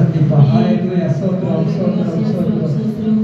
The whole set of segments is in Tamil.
ஹalleluya ஸ்தோத்திரம் ஸ்தோத்திரம் ஸ்தோத்திரம்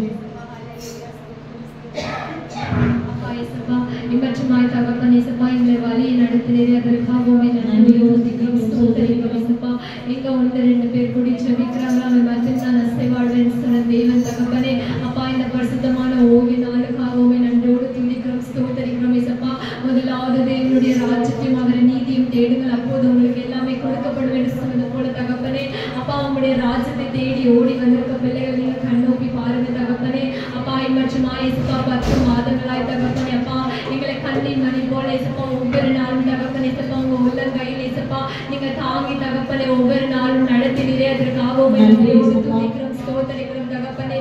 அப்பா இயேசுப்பா இம்மற்றுமாய் தகப்பனே இயேசுப்பா எங்களை வழியை நடத்தினீரே அதற்காகவே நன்றியோடு ஸ்தோத்திரிக்கிறோம் இயேசுப்பா எங்க ஒன்று ரெண்டு பேர் கூடி ஜெபிக்கிறாங்க அவன் மத்தியில் நான் அசைவாடுவேன் சொன்ன தேவன் தகப்பனே அப்பா இந்த பரிசுத்தமான ஓய்வு நாளுக்காகவே நன்றியோடு துதிக்கிறோம் ஸ்தோத்திரிக்கிறோம் இயேசுப்பா முதலாவது தேவனுடைய ராஜ்யத்தையும் அவர் நீதியும் தேடுங்கள் அப்போது உங்களுக்கு எல்லாமே கொடுக்கப்படும் என்று சொன்னது போல தகப்பனே அப்பா உங்களுடைய ராஜ்யத்தை தேடி ஓடி வந்திருக்க பிள்ளைகள் நீங்க கண்ணோக்கி பாருங்க தகப்பனே அப்பா இம்மற்றுமாய் இயேசுப்பா 10 மாதங்களாய் தகப்பனே அப்பா எங்களை கண்ணின் மணி போல இயேசுப்பா ஒவ்வொரு நாளும் தகப்பனே இயேசுப்பா உங்க உள்ளங்கையில் இயேசுப்பா நீங்க தாங்கி தகப்பனே ஒவ்வொரு நாளும் நடத்தினீரே அதற்காகவே நன்றியோடு துதிக்கிறோம் ஸ்தோத்திரிக்கிறோம் தகப்பனே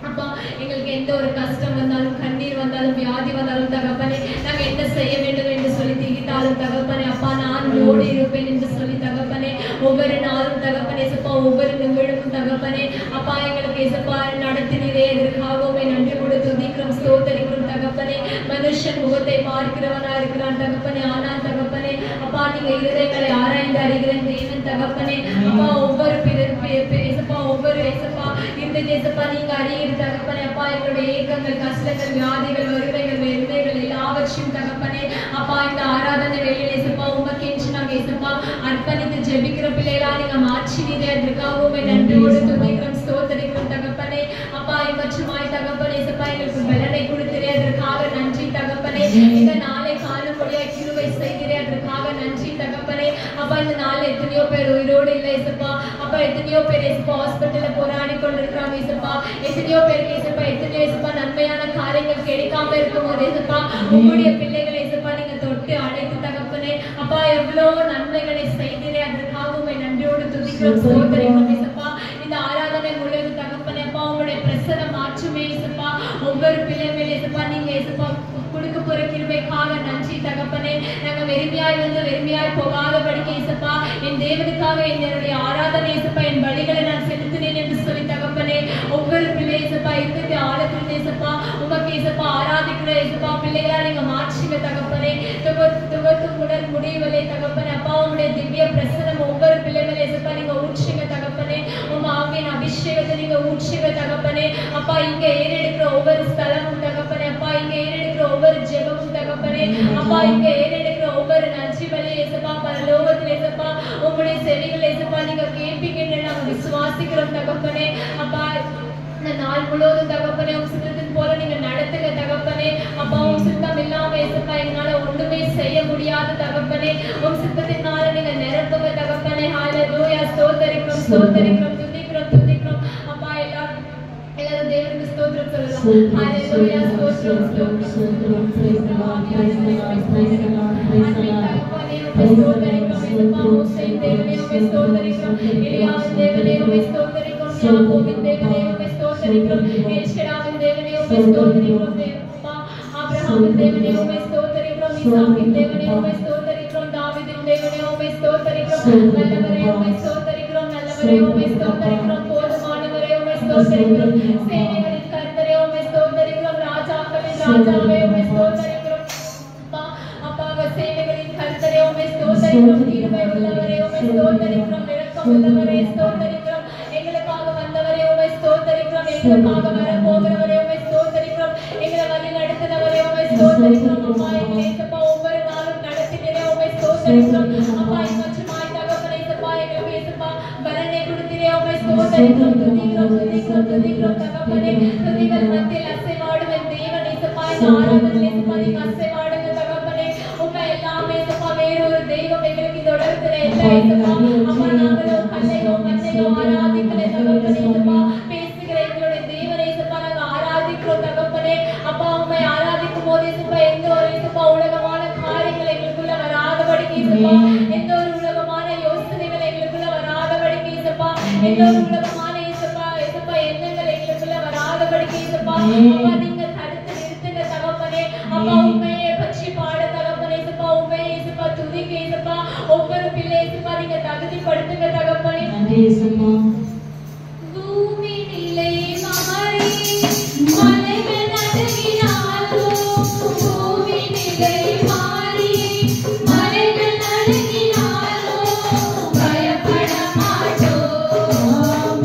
அப்பா எங்களுக்கு எந்த ஒரு கஷ்டம் வந்தாலும் கண்ணீர் வந்தாலும் வியாதி வந்தாலும் தகப்பனே நாங்கள் என்ன செய்ய வேண்டும் என்று சொல்லி திகிட்டாலும் தகப்பனே அப்பா நான் ஓடி இருப்பேன் என்று சொல்லி தகப்பனே ஒவ்வொரு நாளும் தகப்பனே இயேசுப்பா ஒவ்வொரு நிமிடமும் தகப்பனே அப்பா எங்களுக்கு இயேசுப்பா நடத்தினீரே இதற்காகவே நன்றி கூட துதிக்கிறோம் ஸ்தோத்திரிக்கிறோம் தகப்பனே மனுஷன் முகத்தை பார்க்கிறவனா இருக்கிறான் தகப்பனே ஆனால் தகப்பனே அப்பா நீங்க இருதயங்களை ஆராய்ந்து அறிகிற தேவன் தகப்பனே அப்பா ஒவ்வொரு இயேசுப்பா ஒவ்வொரு இயேசுப்பா இந்த இயேசுப்பா நீங்க அறிகிற தகப்பனே அப்பா எங்களுடைய ஏக்கங்கள் கஷ்டங்கள் வியாதிகள் வருகைகள் வெறுமைகள் எல்லாவற்றையும் தகப்பனே அப்பா இந்த ஆராதனை வேளையில இயேசுப்பா உமக்கென்று நாங்க இயேசுப்பா அர்ப்பணித்து ஜெபிக்கிற பிள்ளைகளா நீங்க மாற்றினீரே அதற்காகவே நன்றியோடு துதிக்கிறோம் ஸ்தோத்திரிக்கிறோம் தகப்பனே அப்பா இம்மற்றுமாய் தகப்பனே இயேசுப்பா எங்களுக்கு பலனை கொடுத்திரே அதற்காக நன்றி தகப்பனே இந்த நாளை காணும்படியாய் கிருபை செய்கிறே அதற்காக நன்றி தகப்பனே அப்பா இந்த நாள் எத்தனையோ பேர் உயிரோடு இல்லை இயேசுப்பா அப்பா எத்தனையோ பேர் இயேசுப்பா ஹாஸ்பிட்டல்ல போராடி கொண்டிருக்கிறாங்க இயேசுப்பா எத்தனையோ பேருக்கு இயேசுப்பா எத்தனையோ இயேசுப்பா நன்மையான காரியங்கள் கிடைக்காம இருக்கும்போது இயேசுப்பா உங்களுடைய பிள்ளைகளை இயேசுப்பா நீங்க தொட்டு அழைத்து தகப்பனே அப்பா எவ்வளவு நன்மைகளை செய்கிறே அதற்காகவே நன்றியோடு துதிக்கிறோம் ஸ்தோத்திரிக்கிறோம் இயேசுப்பா இந்த ஆராதனை முழுவதும் தகப்பனே அப்பா உங்களுடைய பிரசன்னம் மாற்றுமே இயேசுப்பா ஒவ்வொரு பிள்ளை மேல இயேசுப்பா நீங்க இயேசுப்பா கொடுக்க போற கிருபைக்காக நன்றி தகப்பனே நாங்க வெறுமையாய் வந்து வெறுமையாய் போகாதபடிக்கு இயேசுப்பா என் தேவனுக்காக என்னுடைய ஆராதனை இயேசுப்பா என் பலிகளை நான் செலுத்தினேன் என்று சொல்லி தகப்பனே ஒவ்வொரு பிள்ளை இயேசுப்பா இருந்தது ஆழத்தில் இயேசுப்பா உமக்கு இயேசுப்பா ஆராதிக்கிற இயேசுப்பா பிள்ளைகளா நீங்க மாற்றுங்க தகப்பனே துவத்து உடல் முடிவலை தகப்பனே அப்பா உங்களுடைய திவ்ய பிரசனம் ஒவ்வொரு பிள்ளைகளை இயேசுப்பா நீங்க ஊற்றுங்க தகப்பனே உங்க ஆவியின் அபிஷேகத்தை நீங்க ஊற்றுங்க தகப்பனே அப்பா இங்க ஏறெடுக்கிற ஒவ்வொரு ஸ்தலமும் தகப்பனே அப்பா இங்க ஏறெடுக்கிற ஒவ்வொரு ஜெபமும் தகப்பனே அப்பா இங்க ஏறெடுக்கிற ஒவ்வொரு நன்றி பலி இயேசுப்பா பரலோகத்தில் இயேசுப்பா உங்களுடைய செவிகள் இயேசுப்பா நீங்க கேட்பீங்கன்னு நாங்க விசுவாசிக்கிறோம் தகப்பனே அப்பா இந்த நாள் முழுவதும் தகப்பனே உங்க சித்தத்தின் போல நீங்க நடத்துங்க தகப்பனே அப்பா உங்க சித்தம் இல்லாம இயேசுப்பா எங்களால ஒண்ணுமே செய்ய முடியாது தகப்பனே உங்க சித்தத்தினால நீங்க நிரப்புங்க தகப்பனே ஹalleluya ஸ்தோத்திரிக்கிறோம் ஸ்தோத்திரிக்கிறோம் துதிக்கிறோம் துதிக்கிறோம் அப்பா எல்லாரும் தேவனுக்கு ஸ்தோத்திரம் சொல்லலாம் ஹalleluya ஸ்தோத்திரம் ஸ்தோத்திரம் praise the Lord praise the Lord praise the Lord praise the Lord ஸ்தோத்திரிக்கிறோம் இயேசுப்பா உம்மை தேவனே உம்மை ஸ்தோத்திரிக்கிறோம் எலியாவின் தேவனே உம்மை ஸ்தோத்திரிக்கிறோம் யாக்கோபின் தேவனே உம்மை ஸ்தோத்திரிக்கிறோம் எலிஷடாவின் தேவனே உம்மை ஸ்தோத்திரிக்கிறோம் அப்பா ஆபிரகாமின் தேவனே உம்மை ஸ்தோத்திரிக்கிறோம் ஈசாக்கின் தேவனே உம்மை ஸ்தோத்திரிக்கிறோம் தாவீதின் தேவனே உம்மை ஸ்தோத்திரிக்கிறோம் நல்லவரே உம்மை ஸ்தோத்திரிக்கிறோம் நல்லவரே உம்மை ஸ்தோத்திரிக்கிறோம் போதுமானவரே உம்மை ஸ்தோத்திரிக்கிறோம் சேனைகளின் கர்த்தரே உம்மை ஸ்தோத்திரிக்கிறோம் ராஜாக்களின் ராஜாவே உம்மை ஸ்தோத்திரிக்கிறோம் அப்பா சேனைகளின் கர்த்தரே உம்மை ஸ்தோத்திரிக்கிறோம் கிருபை உள்ளவரே உம்மை ஸ்தோத்திரிக்கிறோம் இரக்கம் உள்ளவரே ஸ்தோத்திரிக்கிறோம் எங்களுக்காக வந்தவரே உம்மை ஸ்தோத்திரிக்கிறோம் எங்களுக்காக வர போகிறவரே உம்மை ஸ்தோத்திரிக்கிறோம் எங்களை வழி நடத்துனவரே உம்மை ஸ்தோத்திரிக்கிறோம் அப்பா எங்களை இயேசுப்பா ஒவ்வொரு நாளும் நடத்தினரே உம்மை ஸ்தோத்திரிக்கிறோம் அப்பா இம்மற்றுமாய் தகப்பனே இயேசுப்பா எங்களுக்கு இயேசுப்பா பலனை கொடுத்திரே உம்மை ஸ்தோத்திரிக்கிறோம் துதிக்கிறோம் துதிக்கிறோம் துதிக்கிறோம் தகப்பனே துதிகள் மத்தியில் அசைவாடுவேன் தேவன் இயேசுப்பா இந்த ஆராதனை இயேசுப்பா நீங்க அசைவாடுங்க தகப்பனே உங்க எல்லாமே இயேசுப்பா வேறொரு தெய்வம் எங்களுக்கு தொடர்கிற இல்லை இயேசுப்பா அப்பா நாங்களோ கல்லையோ மண்ணையோ ஆராதிக்கலை தகப்பனே இயேசுப்பா பேசுகிற எங்களுடைய தேவனை இயேசுப்பா நாங்க ஆராதிக்கிறோம் தகப்பனே அப்பா உம்மை ஆராதிக்கும் போது இயேசுப்பா எந்த ஒரு இயேசுப்பா உலகமான காரியங்கள் எங்களுக்குள்ள வராதபடிக்கு இயேசுப்பா எந்த ஒரு உலகமான யோசனைகள் எங்களுக்குள்ள வராதபடிக்கு இயேசுப்பா எந்த ஒரு உலகமான இயேசுப்பா இயேசுப்பா எண்ணங்கள் எங்களுக்குள்ள வராதபடிக்கு இயேசுப்பா அப்பா நீங்க தடுத்து நிறுத்துங்க தகப்பனே அப்பா உண்மையை பற்றி பாட தகப்பனே இயேசுப்பா உண்மையை இயேசுப்பா துதிக்க இயேசுப்பா ஒவ்வொரு பிள்ளை இயேசுப்பா நீங்க தகுதிப்படுத்துங்க தகப்பனே நன்றி இயேசுப்பா பூமி நிலை மாறி மலைகள் நடுங்கினாலும் பூமி நிலை மாறி மலைகள் நடுங்கினாலும் பயப்பட மாட்டோம்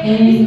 Hey,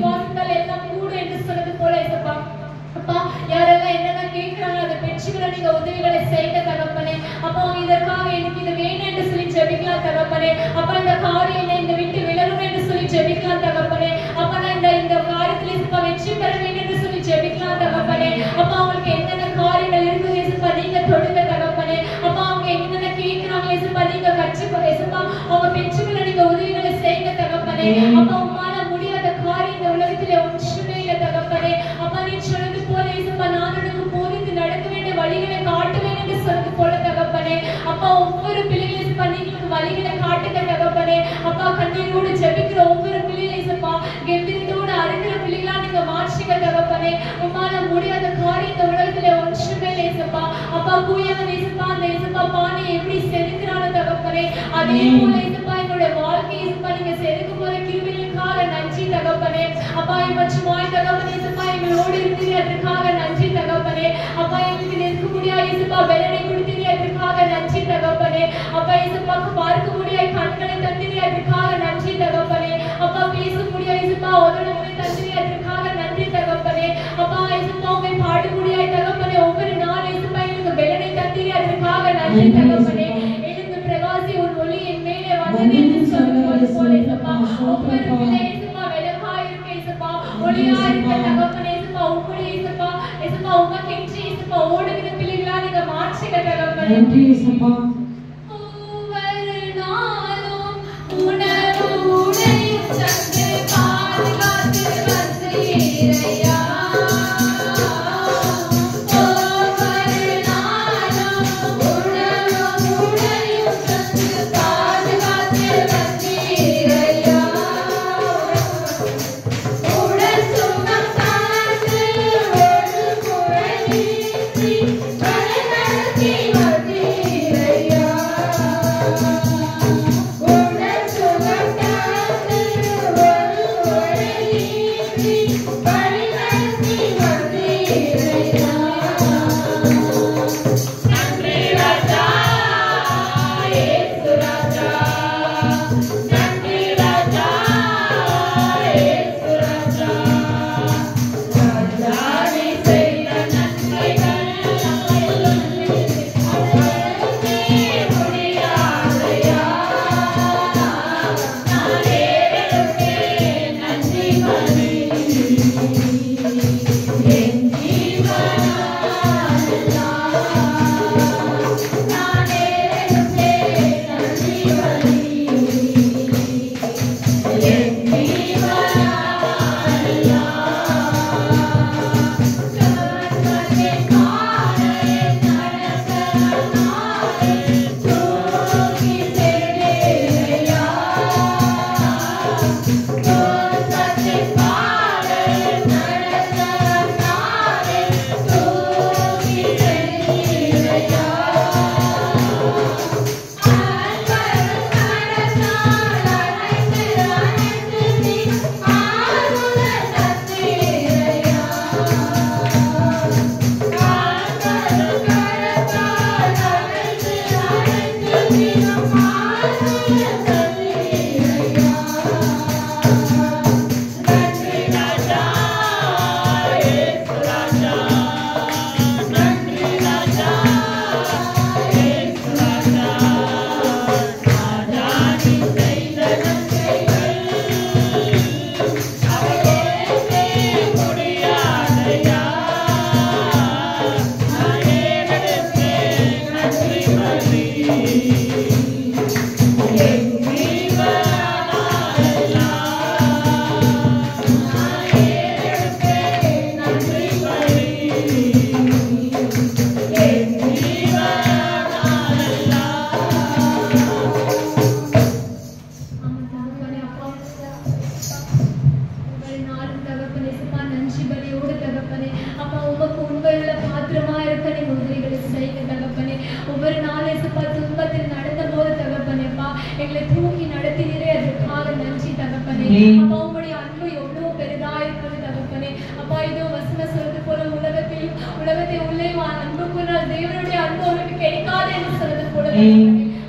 எங்களை தூக்கி நடத்தினீரே அதற்காக நன்றி தகப்பனே. அப்பா உம்முடைய அன்பு எவ்வளவு பெரிதா இருக்கிறது தகப்பனே. அப்பா இதோ வசனம் சொல்றது போல உலகத்தை உள்ளே அன்பு கூறால் தேவனுடைய அன்பு அவருக்கு கிடைக்காது என்று சொல்றது போல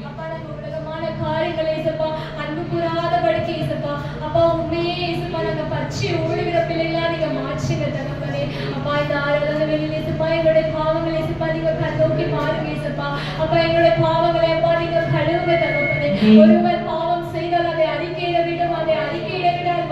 அப்பா நாங்க உலகமான காரியங்களை ஏசப்பா அன்பு கூறாதபடிக்கு ஏசப்பா அப்பா உண்மையே ஏசப்பா நாங்க பற்றி ஓடுகிற பிள்ளைகளா நீங்க மாற்றுங்க தகப்பனே. அப்பா இந்த ஆராதனை வெளியில் ஏசப்பா எங்களுடைய பாவங்களை ஏசப்பா நீங்க கண்ணோக்கி பாருங்க ஏசப்பா. அப்பா எங்களுடைய பாவங்களை அப்பா நீங்க கழுவுங்க தகப்பனே. ஒருவர் பாவம் செய்தால் அதை அறிக்கையிட விடால்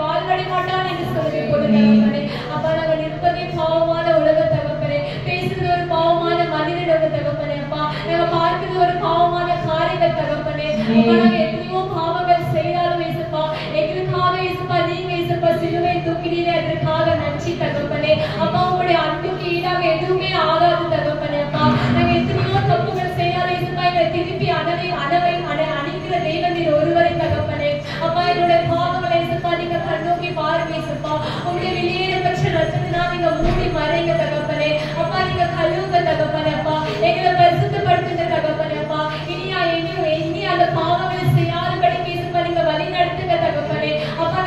வாழ்வடை மாட்டான் என்று சொல்லுங்க போல தகப்பனே. அப்பா நாங்க நிற்பதே பாவமான உலக தகப்பனே, பேசுறது ஒரு பாவமான மனிதனோட தகப்பனே. அப்பா நாங்க பார்க்கிறது ஒரு பாவமான காரியங்கள் தகப்பனே. அப்பா நாங்க எத்தனையோ பாவங்கள் செய்தாலும் ஏசப்பா எங்களுக்காக ஏசப்பா நீங்க ஏசப்பா சிலுவை தூக்கினீரே அதற்காக நன்றி தகப்பனே. அப்பா உங்களுடைய அன்புக்கு ஈடாக எதுவுமே ஆகாது தகப்பனே. அப்பா நாங்க எத்தனையோ தப்புகள் செய்தாலும் ஏசப்பா எங்களை திருப்பி அணிக்கிற தெய்வம் நீர் ஒருவரை தகப்பனே. அப்பா என்னுடைய பாவங்களை ஏசப்பா நீங்க கண்ணோக்கி பாருங்க ஏசப்பா. உங்களுடைய வெளியேறப்பட்ட ரத்தத்தினால் நீங்க மூடி மறைங்க தகப்பனே. அப்பா நீங்க கழுவுங்க தகப்பனே. அப்பா எங்களை பரிசுத்தப்படுத்துங்க தகப்பனே. அப்பா இனி அந்த பாவங்களை செய்யாதபடிக்கு ஏசப்பா நீங்க வழி நடத்துங்க தகப்பனே. அப்பா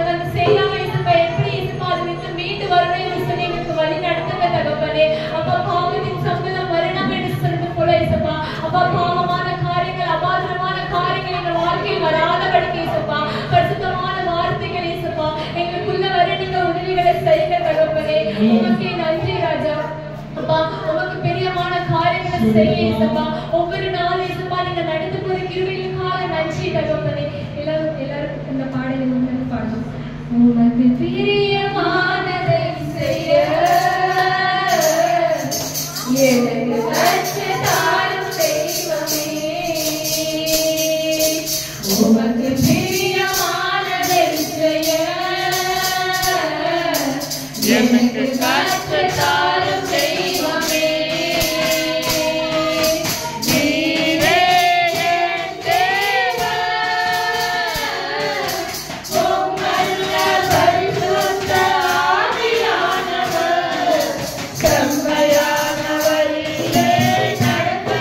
நாங்க செய்யாம ஏசப்பா எப்படி ஏசப்பா அது விட்டு மீண்டு வரணும் என்று சொல்லி எங்களுக்கு வழி நடத்துங்க தகப்பனே. அப்பா பாவத்தின் சம்பளம் மரணம் என்று சொல்றது போல ஏசப்பா அப்பா பாவமான காரியங்கள் அபாத்திரமான காரியங்கள் எங்க வாழ்க்கையில் வராதபடிக்கு ஏசப்பா பரிசுத்தமான வார்த்தைகள் ஏசப்பா எங்களுக்குள்ள வர நீங்க உதவிகளை செய்யுங்க தகப்பனே. உமக்கே நன்றி ராஜா. அப்பா உமக்கு பிரியமான காரியங்களை செய்ய ஏசப்பா ஒவ்வொரு நாள் ஏசப்பா நீங்க நடந்து போற கிருபைகளுக்காக நன்றி தகப்பனே. எல்லாரும் இந்த பாடலை முன்னாடி பாடணும். உமக்கு பிரியமானதை செய்ய எனக்கு கற்றுத்தாரும் தெய்வமே. உமக்கு பிரியமானதை செய்ய எனக்கு கற்றுத்தாரும் தெய்வமே. செம்மையானவரிலே நடப்ப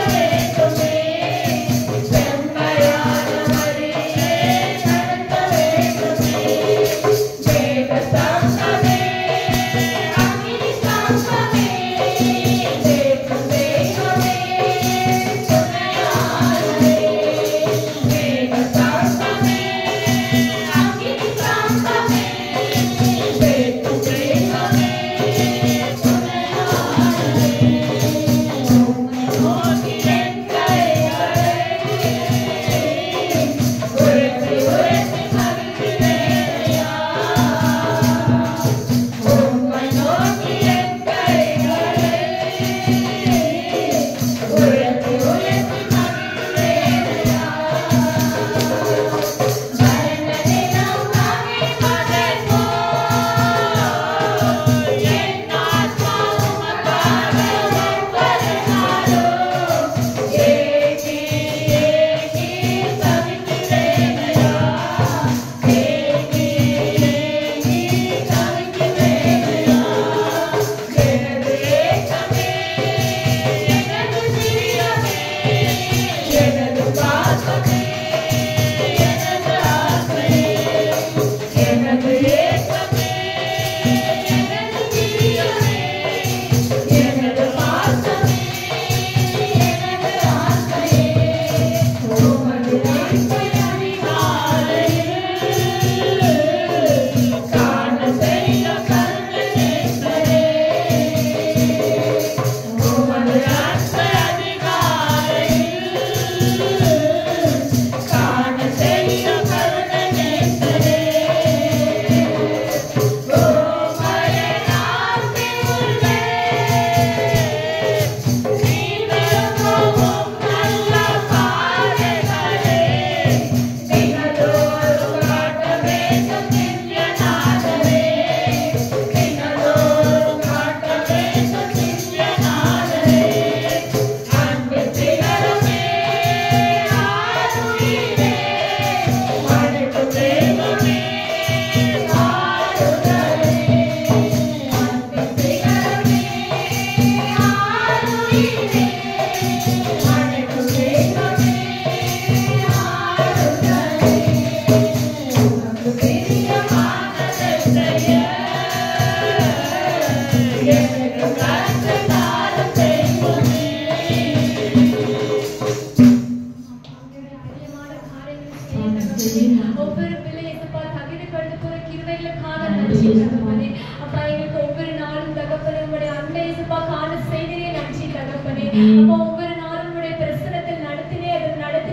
அப்பா ஒவ்வொரு நாளும் உடைய பிரசன்னத்தில் நடத்தினே அதற்காக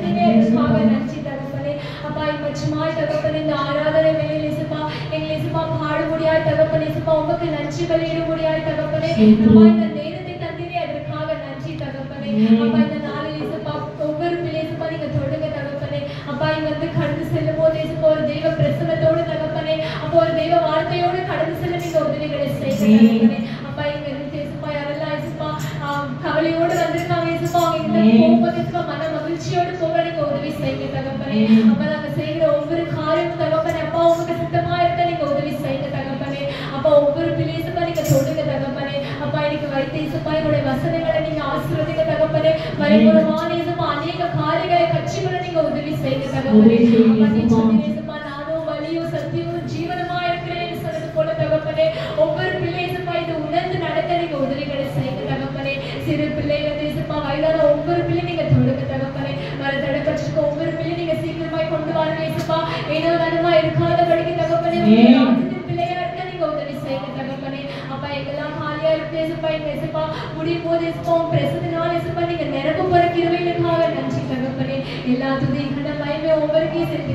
நன்றி தகப்பனே. அப்பா இம்மச்சுமாய் தகப்பனே இந்த ஆராதனை வேளையில் இயேசுப்பா எங்களை இயேசுப்பா பாடும்படியாய் தகப்பனே இயேசுப்பா உமக்கு நன்றி பலியிடும்படியாய் தகப்பனே. அப்பா இந்த நேரத்தை தந்தினே அதற்காக நன்றி தகப்பனே. அப்பா இந்த நாளில் இயேசுப்பா ஒவ்வொரு பிள்ளைசுப்பா நீங்க தொடுங்க தகப்பனே. அப்பா இங்க வந்து கடந்து செல்லும் போது இயேசுப்பா ஒரு தெய்வ பிரசன்னத்தோடு தகப்பனே அப்போ ஒரு தெய்வ வார்த்தையோடு கடந்து செல்ல நீங்க உதவிகளை செய்யுங்க தகப்பனே. அப்பா இங்க இருந்து இயேசுப்பா யாரெல்லாம் இயேசுப்பா கவலையோடு வந்திருக்காங்க இயேசுப்பா அவங்க இந்த போகும்போது இயேசுப்பா மன மகிழ்ச்சியோடு போக நீங்க உதவி செய்யுங்க தகப்பனே. அப்பா நாங்க செய்கிற ஒவ்வொரு காரியமும் தகப்பனே அப்பா உங்களுக்கு சுத்தமா இருக்க நீங்க உதவி செய்யுங்க தகப்பனே. அப்பா ஒவ்வொரு பிள்ளைசுப்பா நீங்க தொடுங்க தகப்பனே. அப்பா இன்னைக்கு வைத்த இயேசுப்பா எங்களுடைய வசனங்களை நீங்க ஆசீர்வதிங்க தகப்பனே. பரிபூரணமான இயேசுப்பா அநேக காரியங்களை கட்சிகளை நீங்க உதவி செய்யுங்க தகப்பனே. அப்பா நீ சொன்னீங்க இயேசுப்பா நானும் வழியும் சத்தியமும் ஜீவனமா இருக்கிறேன் சொன்னது போல தகப்பனே ஒவ்வொரு பிள்ளைசுப்பா இது உணர்ந்து நடக்க நீங்க உதவிகளை செய்யுங்க தகப்பனே. சிறு பிள்ளைகள் இயேசுப்பா வயதான ஒவ்வொரு பிள்ளை நீங்க தொடுங்க தகப்பனே. வர தடுப்பச்சிருக்க ஒவ்வொரு பிள்ளை நீங்க சீக்கிரமாய் கொண்டு வாருங்க இயேசுப்பா. ஏனோ தானமா இருக்காதபடிக்கு தகப்பனே ராஜ்யத்தின் பிள்ளையா இருக்க நீங்க உதவி செய்யுங்க தகப்பனே. அப்பா எங்கெல்லாம் காலியா இருக்கு இயேசுப்பா எங்க இயேசுப்பா முடியும் போது இயேசுப்பா பிரசத்தினால இயேசுப்பா நீங்க நிரம்ப போற கிருபைகளுக்காக நன்றி தகப்பனே. எல்லா துதி கன மகிமை ஒவ்வொருக்கே செலுத்தி